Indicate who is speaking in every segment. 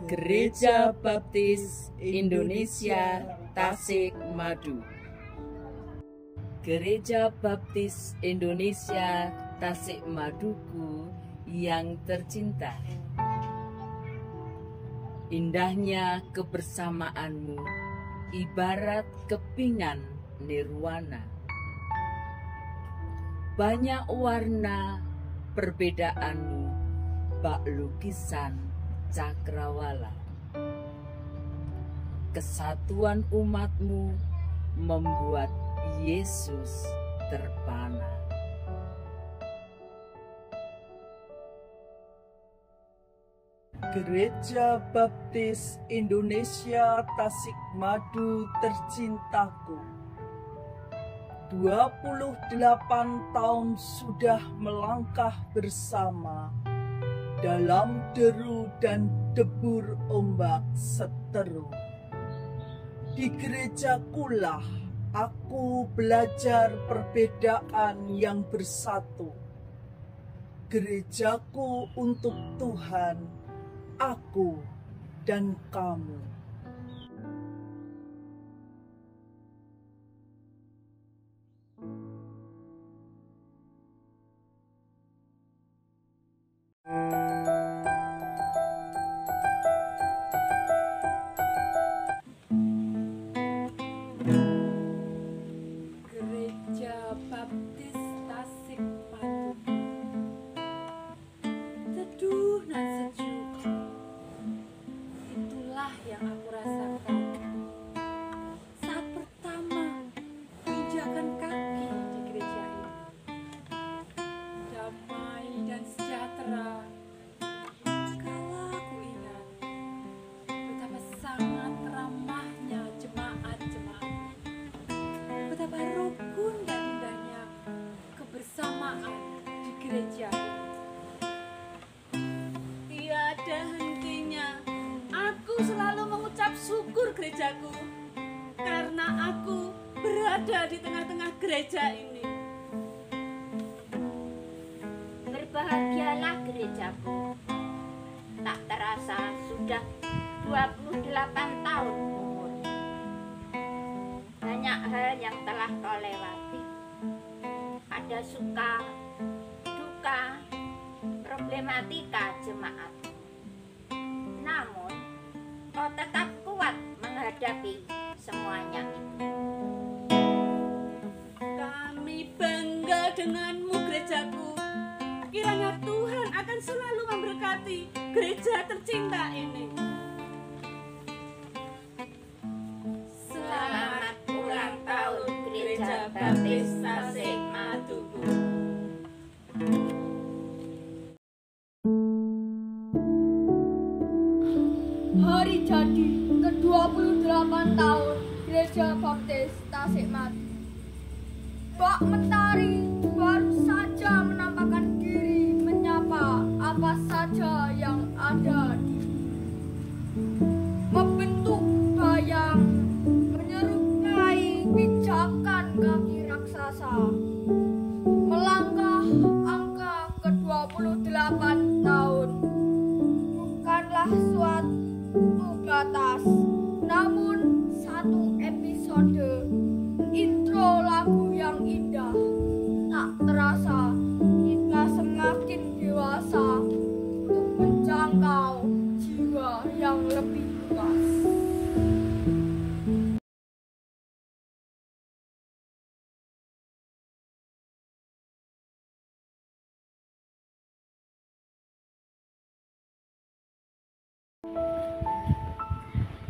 Speaker 1: Gereja Baptis Indonesia Tasikmadu. Gereja Baptis Indonesia Tasikmaduku yang tercinta, indahnya kebersamaanmu ibarat kepingan nirwana. Banyak warna perbedaanmu bak lukisan cakrawala. Kesatuan umatmu membuat Yesus terpana.
Speaker 2: Gereja Baptis Indonesia Tasikmadu tercintaku, 28 tahun sudah melangkah bersama dalam deru dan debur ombak seteru. Di gerejakulah aku belajar perbedaan yang bersatu. Gerejaku untuk Tuhan, aku dan kamu.
Speaker 3: Gereja Baptis Tasikmadu, teduh dan sejuk, itulah yang aku rasakan saat pertama menginjakkan kaki di gereja ini. Damai dan sejahtera, kala aku ingat betapa sangat ramahnya jemaat-jemaat, betapa rukun dan indahnya kebersamaan di gereja ini. Tiada hentinya aku selalu mengucap syukur gerejaku, karena aku berada di tengah-tengah gereja ini.
Speaker 4: Berbahagialah gerejaku, tak terasa sudah 28 tahun umurnya. Banyak hal yang telah kau lewati, ada suka, duka, problematika jemaat. Namun, kau tetap kuat menghadapi semuanya itu.
Speaker 3: Kami bangga denganmu gerejaku. Kiranya Tuhan akan selalu memberkati gereja tercinta ini.
Speaker 4: Selamat ulang tahun Gereja Baptis Tasikmaduku.
Speaker 5: Hari jadi ke-28 tahun Gereja Baptis Tasikmadu. Bak Mentari baru saja menampakkan diri menyapa apa saja yang ada di membentuk bayang, menyerupai pijakan kaki raksasa, melangkah angka ke-28 tahun. Bukanlah suatu batas, namun satu episode intro lagu yang indah. Tak terasa kita semakin dewasa untuk menjangkau jiwa yang lebih luas.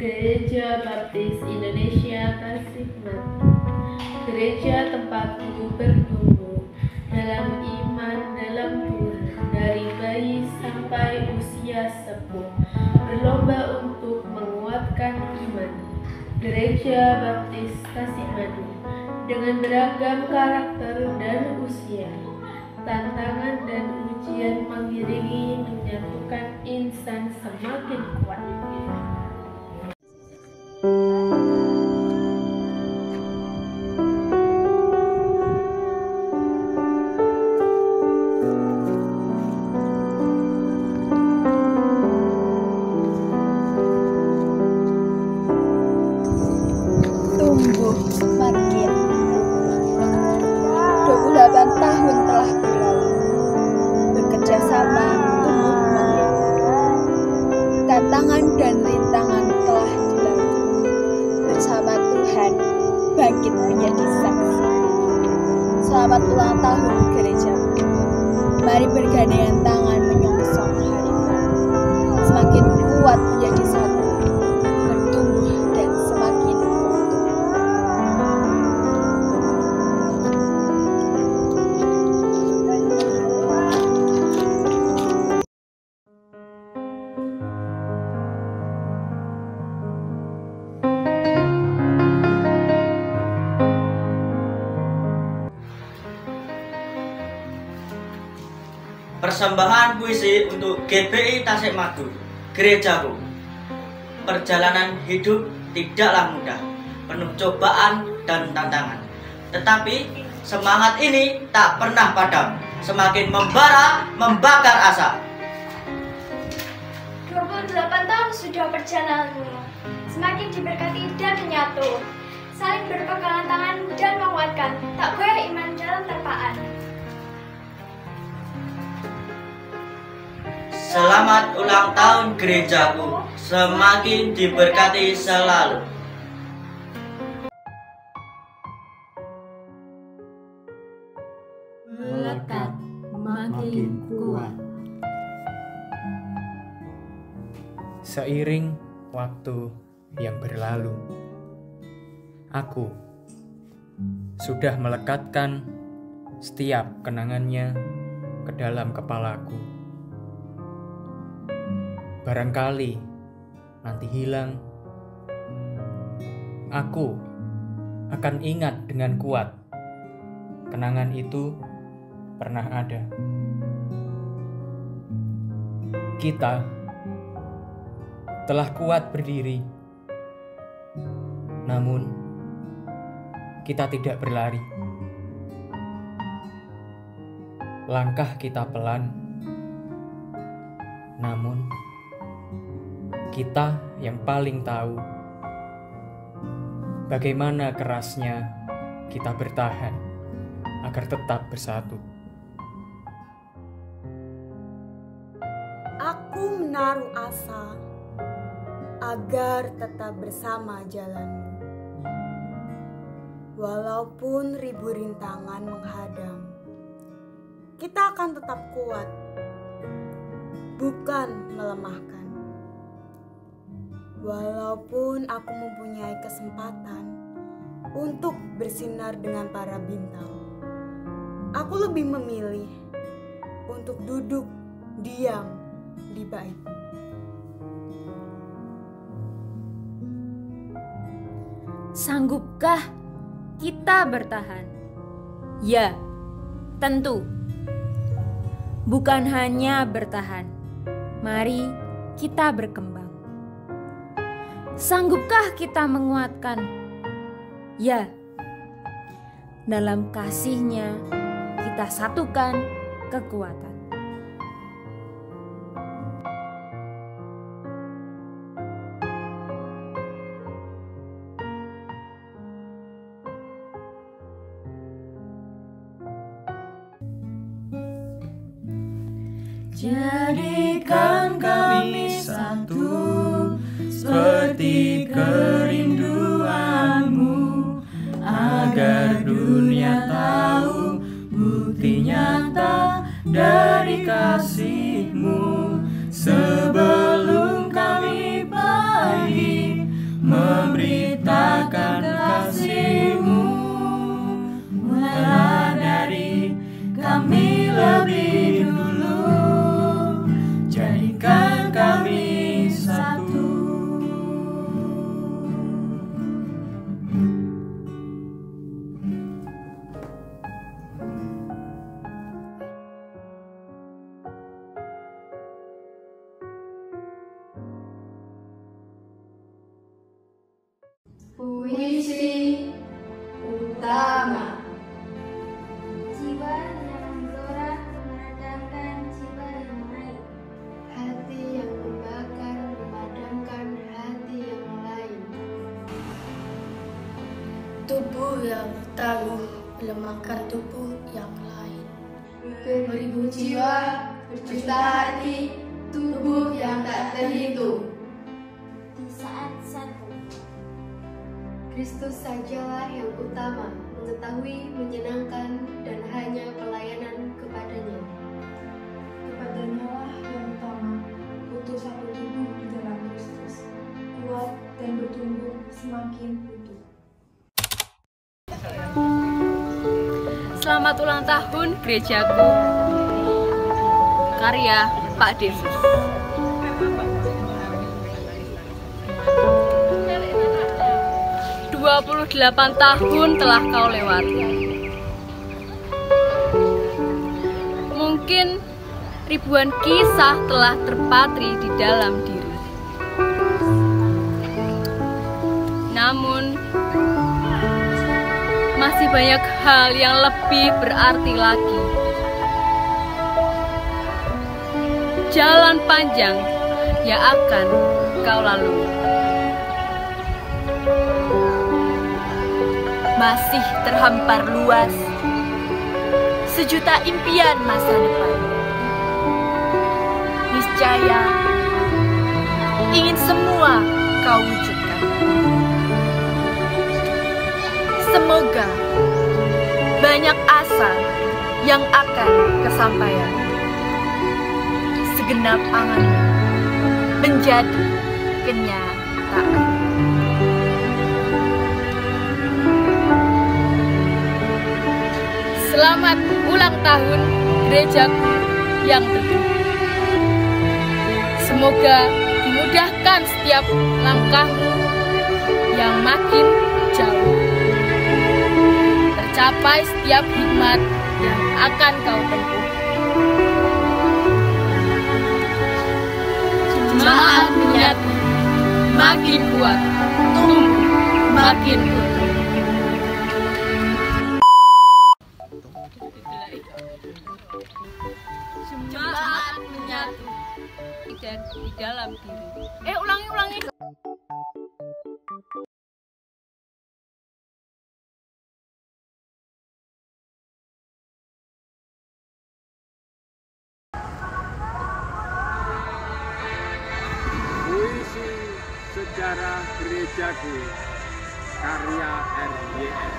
Speaker 6: Gereja Baptis Indonesia Tasikmadu, gereja tempatku bertumbuh dalam iman dalam Tuhan, dari bayi sampai usia sepuh, berlomba untuk menguatkan iman. Gereja Baptis Tasikmadu dengan beragam karakter dan usia, tantangan dan ujian mengiringi menyatukan insan semakin kuat.
Speaker 5: tantangan dan rintangan telah dilalui. Bersama Tuhan, bangkit menjadi saksi. Selamat ulang tahun gereja. Mari bergandengan tangan menyongsong hari baru. Semakin kuat menjadi satu, bertumbuh dan semakin utuh.
Speaker 7: Persembahan puisi untuk GBI Tasikmadu, gerejaku. Perjalanan hidup tidaklah mudah, penuh cobaan dan tantangan. Tetapi semangat ini tak pernah padam, semakin membara, membakar asa.
Speaker 5: 28 tahun sudah perjalananmu, semakin diberkati dan menyatu. Saling berpegangan tangan dan menguatkan, tak goyah iman dalam terpaan.
Speaker 7: Selamat ulang tahun gerejaku, semakin diberkati selalu.
Speaker 3: Melekat makin kuat.
Speaker 8: Seiring waktu yang berlalu, aku sudah melekatkan setiap kenangannya ke dalam kepalaku. Barangkali nanti hilang, aku akan ingat dengan kuat. Kenangan itu pernah ada. Kita telah kuat berdiri, namun kita tidak berlari. Langkah kita pelan, namun kita yang paling tahu bagaimana kerasnya kita bertahan agar tetap bersatu.
Speaker 9: Aku menaruh asa agar tetap bersama jalanmu. Walaupun ribu rintangan menghadang, kita akan tetap kuat, bukan melemahkan. Walaupun aku mempunyai kesempatan untuk bersinar dengan para bintang, aku lebih memilih untuk duduk diam di bait.
Speaker 3: Sanggupkah kita bertahan? Ya, tentu. Bukan hanya bertahan, mari kita berkembang. Sanggupkah kita menguatkan? Ya, dalam kasih-Nya kita satukan kekuatan.
Speaker 8: Jadikan kami satu seperti kerinduanmu, agar dunia tahu bukti nyata dari kasih-Mu. Sebelum kami pergi memberitakan kasih-Mu, mulailah dari kami lebih dulu, jadikan kami satu.
Speaker 5: Puisi utama. Jiwa yang menggelora memadamkan jiwa yang lain.
Speaker 6: Hati yang membakar memadamkan hati yang lain.
Speaker 9: Tubuh yang tangguh melemahkan tubuh yang lain.
Speaker 6: Beribu jiwa, berjuta hati, tubuh yang tak terhitung. Kristus sajalah yang utama, mengetahui, menyenangkan, dan hanya pelayanan kepadanya.
Speaker 10: Kepadanya lah yang utama, utuh satu tubuh di dalam Kristus, kuat dan bertumbuh semakin utuh.
Speaker 3: Selamat ulang tahun gerejaku. Karya Pak Desus. 28 tahun telah kau lewati. Mungkin ribuan kisah telah terpatri di dalam diri. Namun, masih banyak hal yang lebih berarti lagi. Jalan panjang yang akan kau lalui. Masih terhampar luas sejuta impian masa depan. Niscaya ingin semua kau wujudkan. Semoga banyak asa yang akan kesampaian. Segenap anganmu menjadi kenyataan. Selamat ulang tahun gerejaku yang teduh. Semoga dimudahkan setiap langkahmu yang makin jauh. Tercapai setiap hikmat yang akan kau tempuh. Jemaat menyatu, makin kuat, tumbuh, makin utuh. Jemaat menyatu dan di dalam diri. Ulangi.
Speaker 11: Puisi Sejarah Gerejaku, karya RYS.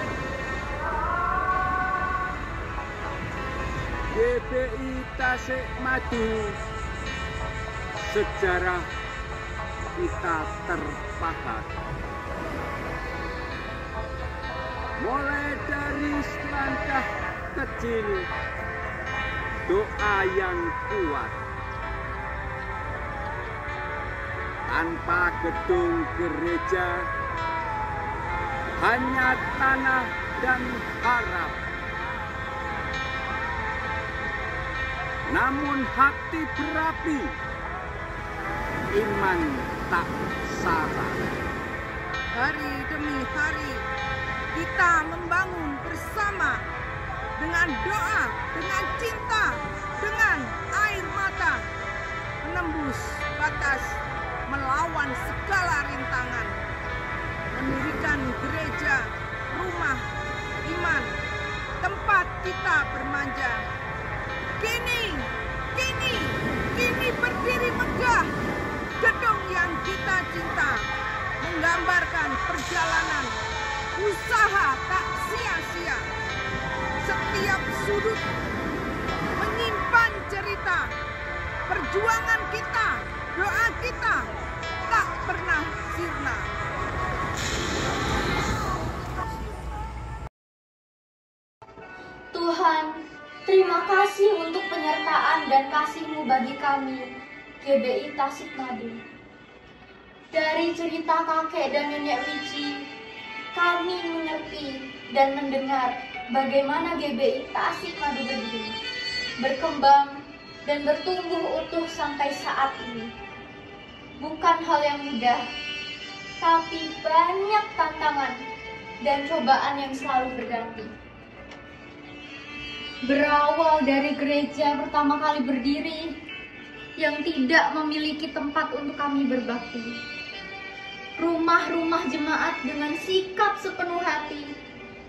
Speaker 11: GBI Tasik Madu, sejarah kita terpahat. Mulai dari selangkah kecil, doa yang kuat. Tanpa gedung gereja, hanya tanah dan harap. Namun hati berapi, iman tak sabar.
Speaker 12: Hari demi hari kita membangun bersama dengan doa, dengan cinta, dengan air mata, menembus batas, melawan segala rintangan, mendirikan gereja, rumah, iman, tempat kita bermanja. Kini berdiri megah, gedung yang kita cinta, menggambarkan perjalanan, usaha tak sia-sia. Setiap sudut menyimpan cerita, perjuangan kita, doa kita tak pernah sirna.
Speaker 5: Tuhan, terima kasih untuk penyertaan dan kasih-Mu bagi kami, GBI Tasik Madu. Dari cerita kakek dan nenek Wiji, kami mengerti dan mendengar bagaimana GBI Tasik Madu berdiri, berkembang dan bertumbuh utuh sampai saat ini. Bukan hal yang mudah, tapi banyak tantangan dan cobaan yang selalu berganti. Berawal dari gereja pertama kali berdiri yang tidak memiliki tempat untuk kami berbakti. Rumah-rumah jemaat dengan sikap sepenuh hati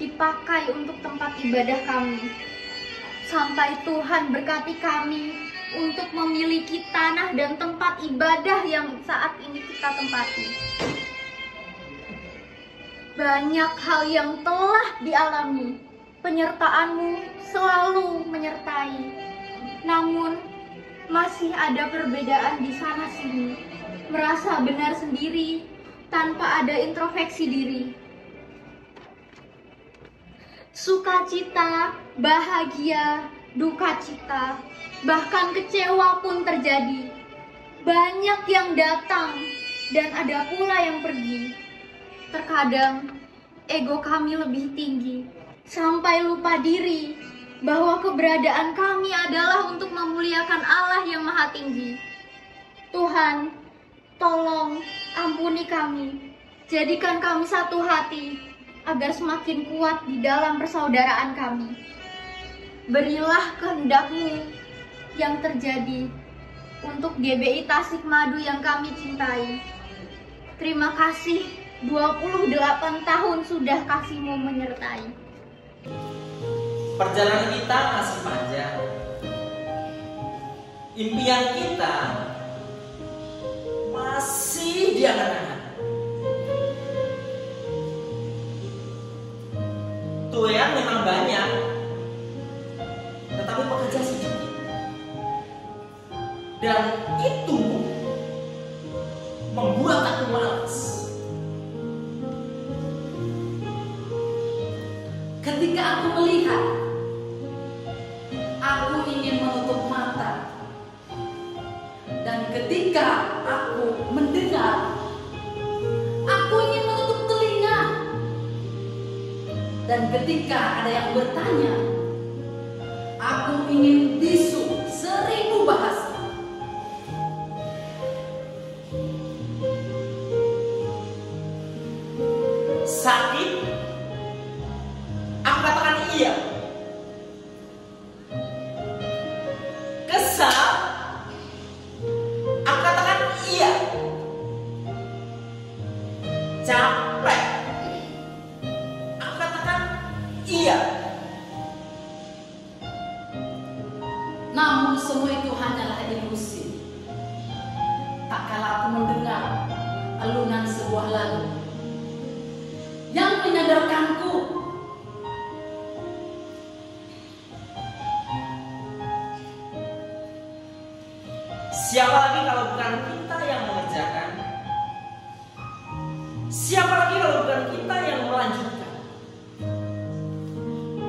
Speaker 5: dipakai untuk tempat ibadah kami. Sampai Tuhan berkati kami untuk memiliki tanah dan tempat ibadah yang saat ini kita tempati. Banyak hal yang telah dialami, penyertaan-Mu selalu menyertai. Namun, masih ada perbedaan di sana-sini, merasa benar sendiri tanpa ada introspeksi diri. Sukacita, bahagia, duka cita, bahkan kecewa pun terjadi. Banyak yang datang dan ada pula yang pergi. Terkadang ego kami lebih tinggi, sampai lupa diri bahwa keberadaan kami adalah untuk memuliakan Allah yang Maha Tinggi. Tuhan, tolong ampuni kami, jadikan kami satu hati, agar semakin kuat di dalam persaudaraan kami. Berilah kehendak-Mu yang terjadi untuk GBI Tasikmadu yang kami cintai. Terima kasih, 28 tahun sudah kasih-Mu menyertai.
Speaker 13: Perjalanan kita masih panjang. Impian kita masih di angan-angan. Tuhan memang banyak, tetapi pekerja sedikit. Dan itu membuat aku malas.
Speaker 14: Ketika aku melihat, aku ingin menutup mata. Dan ketika aku mendengar, aku ingin menutup telinga. Dan ketika ada yang bertanya, aku ingin bisu 1000 bahasa.
Speaker 13: Sakit, aku katakan iya. Kesal, aku katakan iya. Capek, aku katakan iya.
Speaker 14: Namun semua itu hanyalah ilusi. Tak kala aku mendengar alunan sebuah lagu yang menyadarkanku
Speaker 13: siapa lagi kalau bukan kita yang mengerjakan? Siapa lagi kalau bukan kita yang melanjutkan?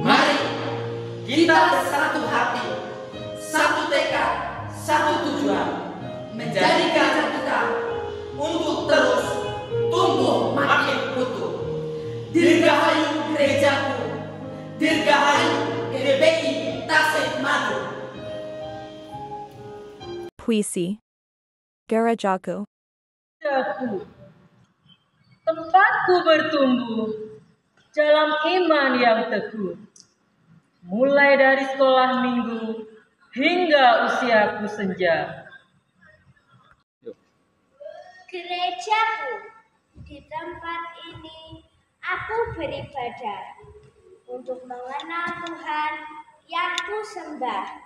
Speaker 13: Mari kita bersatu hati, satu tekad, satu tujuan, menjadikan kita untuk terus tumbuh makin utuh. Dirgahayu gerejaku, dirgahayu GBI Tasikmadu.
Speaker 15: Puisi Gerejaku.
Speaker 16: Tempatku bertumbuh dalam iman yang teguh, mulai dari sekolah minggu hingga usiaku senja.
Speaker 4: Gerejaku, di tempat ini aku beribadah untuk mengenal Tuhan yang kusembah,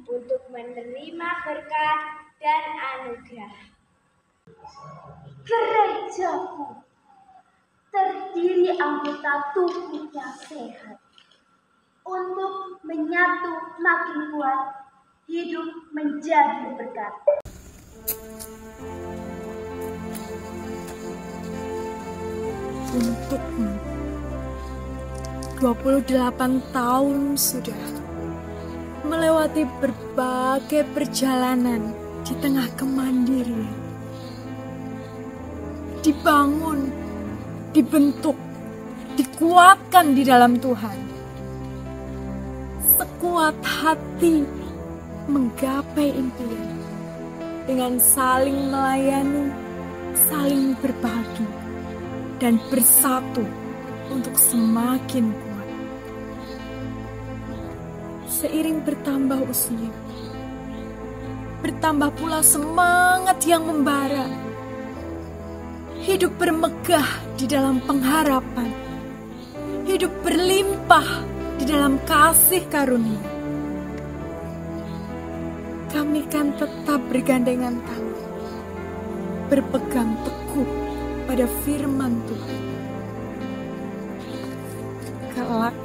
Speaker 4: untuk menerima berkat dan anugerah. Gerejaku terdiri anggota tubuh yang sehat, untuk menyatu makin kuat, hidup menjadi berkat.
Speaker 9: Untukmu, 28 tahun sudah melewati berbagai perjalanan di tengah kemandirian. Dibangun, dibentuk, dikuatkan di dalam Tuhan. Sekuat hati menggapai impian dengan saling melayani, saling berbagi, dan bersatu untuk semakin kuat. Seiring bertambah usia, bertambah pula semangat yang membara. Hidup bermegah di dalam pengharapan, hidup berlimpah di dalam kasih karunia. Kami kan tetap bergandengan tangan, berpegang teguh pada firman Tuhan. kelak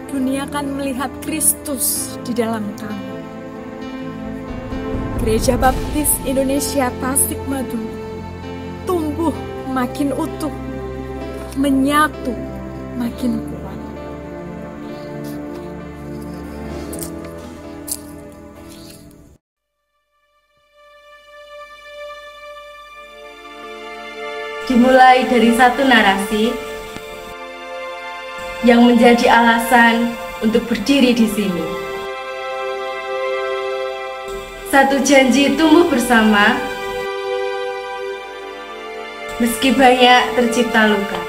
Speaker 9: dunia akan melihat Kristus di dalam kamu. Gereja Baptis Indonesia Tasikmadu tumbuh makin utuh, menyatu makin kuat.
Speaker 6: Dimulai dari satu narasi yang menjadi alasan untuk berdiri di sini. Satu janji tumbuh bersama, meski banyak tercipta luka.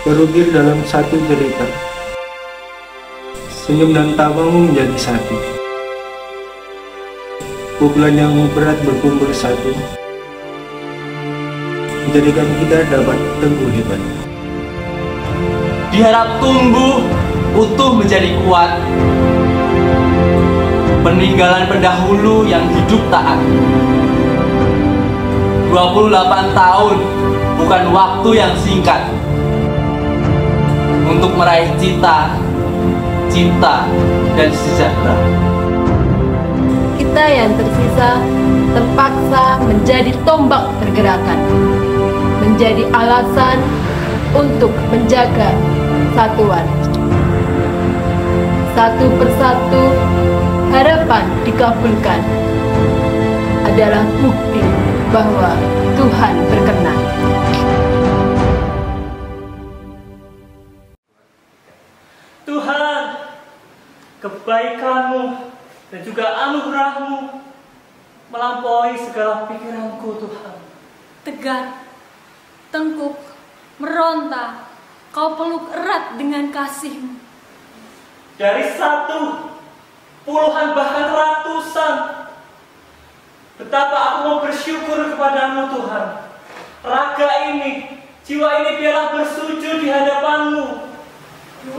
Speaker 17: Berukir dalam satu cerita, senyum dan tawamu menjadi satu. Pukulan yang berat berkumpul satu, menjadikan kita dapat teguh hebat.
Speaker 13: Diharap tumbuh, utuh menjadi kuat. Peninggalan pendahulu yang hidup taat. 28 tahun bukan waktu yang singkat untuk meraih cita, cinta, dan sejahtera.
Speaker 6: Kita yang tersisa terpaksa menjadi tombak pergerakan, menjadi alasan untuk menjaga kesatuan. Satu persatu harapan dikabulkan adalah bukti bahwa Tuhan berkenan.
Speaker 16: Tuhan, kebaikan-Mu dan juga anugerah-Mu melampaui segala pikiranku, Tuhan.
Speaker 3: Tegar, tengkuk, meronta, Kau peluk erat dengan kasih-Mu.
Speaker 16: Dari satu, puluhan bahkan ratusan, betapa aku mau bersyukur kepadamu, Tuhan. Raga ini, jiwa ini biarlah bersujud di hadapan-Mu.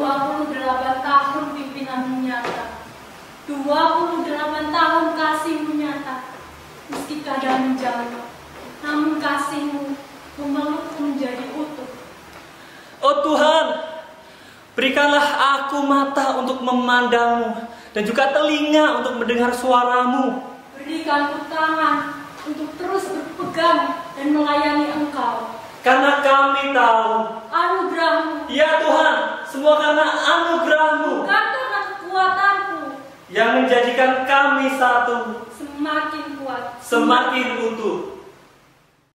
Speaker 3: 28 tahun pimpinan-Mu nyata, 28 tahun kasih-Mu nyata. Meski keadaan jauh, namun kasih-Mu memelukku menjadi utuh.
Speaker 16: Oh Tuhan, berikanlah aku mata untuk memandang-Mu dan juga telinga untuk mendengar suara-Mu.
Speaker 3: Berikanku tangan untuk terus berpegang dan melayani Engkau.
Speaker 16: Karena kami tahu
Speaker 3: anugerah-Mu.
Speaker 16: Ya Tuhan, semua karena anugerah-Mu.
Speaker 3: Bukan karena kekuatanku.
Speaker 16: Yang menjadikan kami satu.
Speaker 3: Semakin kuat.
Speaker 16: Semakin utuh.